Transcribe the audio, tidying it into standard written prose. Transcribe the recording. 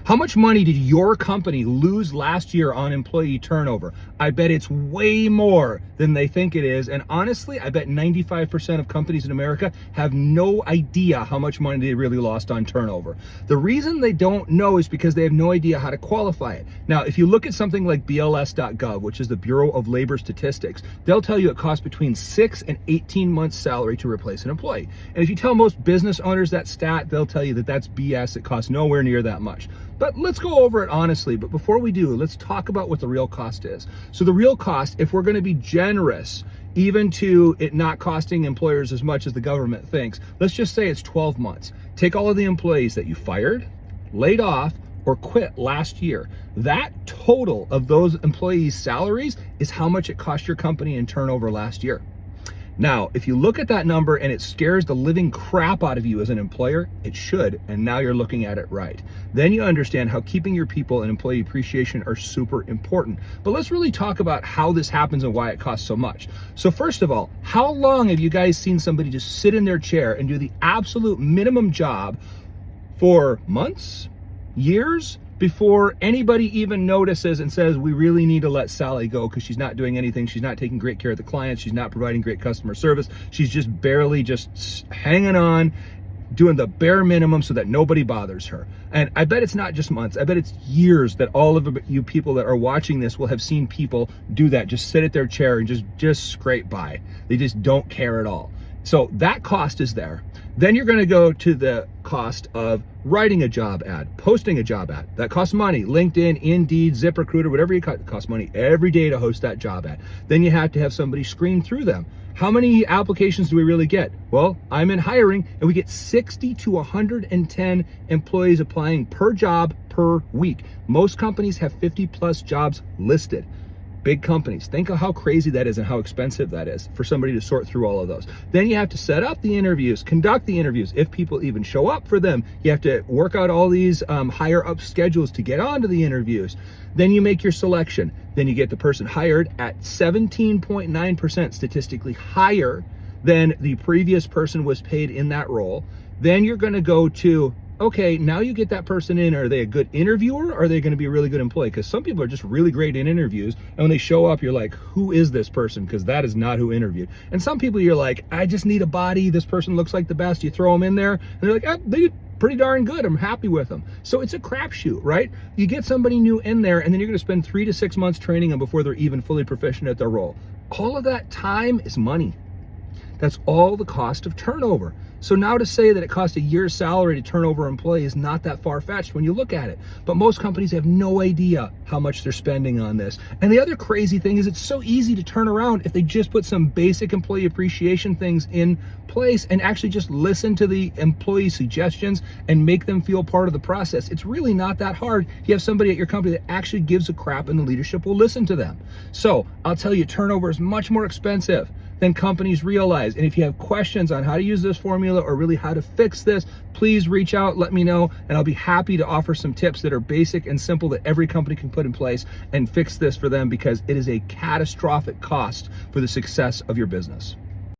How much money did your company lose last year on employee turnover? I bet it's way more than they think it is. And honestly, I bet 95% of companies in America have no idea how much money they really lost on turnover. The reason they don't know is because they have no idea how to qualify it. Now, if you look at something like BLS.gov, which is the Bureau of Labor Statistics, they'll tell you it costs between 6 and 18 months salary to replace an employee. And if you tell most business owners that stat, they'll tell you that that's BS. It costs nowhere near that much. But let's go over it honestly. But before we do, let's talk about what the real cost is. So the real cost, if we're going to be generous, even to it not costing employers as much as the government thinks, let's just say it's 12 months. Take all of the employees that you fired, laid off, or quit last year. That total of those employees' salaries is how much it cost your company in turnover last year. Now, if you look at that number and it scares the living crap out of you as an employer, it should, and now you're looking at it right. Then you understand how keeping your people and employee appreciation are super important. But let's really talk about how this happens and why it costs so much. So first of all, how long have you guys seen somebody just sit in their chair and do the absolute minimum job for months, years, before anybody even notices and says, we really need to let Sally go because she's not doing anything. She's not taking great care of the clients. She's not providing great customer service. She's just barely just hanging on, doing the bare minimum so that nobody bothers her. And I bet it's not just months. I bet it's years that all of you people that are watching this will have seen people do that, just sit at their chair and just scrape by. They just don't care at all. So that cost is there. Then you're going to go to the cost of writing a job ad, posting a job ad. That costs money. LinkedIn, Indeed, ZipRecruiter, whatever you cut, it costs money every day to host that job ad. Then you have to have somebody screen through them. How many applications do we really get? Well, I'm in hiring and we get 60 to 110 employees applying per job per week. Most companies have 50 plus jobs listed. Big companies. Think of how crazy that is and how expensive that is for somebody to sort through all of those. Then you have to set up the interviews, conduct the interviews. If people even show up for them, you have to work out all these higher up schedules to get onto the interviews. Then you make your selection. Then you get the person hired at 17.9% statistically higher than the previous person was paid in that role. Then you're going to go to, okay, now you get that person in. Are they a good interviewer or are they going to be a really good employee? Because some people are just really great in interviews. And when they show up, you're like, who is this person? Because that is not who interviewed. And some people you're like, I just need a body. This person looks like the best. You throw them in there and they're like, they did pretty darn good. I'm happy with them. So it's a crapshoot, right? You get somebody new in there and then you're going to spend 3 to 6 months training them before they're even fully proficient at their role. All of that time is money. That's all the cost of turnover. So now to say that it costs a year's salary to turn over an employee is not that far-fetched when you look at it. But most companies have no idea how much they're spending on this. And the other crazy thing is it's so easy to turn around if they just put some basic employee appreciation things in place and actually just listen to the employee suggestions and make them feel part of the process. It's really not that hard. You have somebody at your company that actually gives a crap and the leadership will listen to them. So I'll tell you, turnover is much more expensive than companies realize. And if you have questions on how to use this formula or really how to fix this, please reach out, let me know, and I'll be happy to offer some tips that are basic and simple that every company can put in place and fix this for them because it is a catastrophic cost for the success of your business.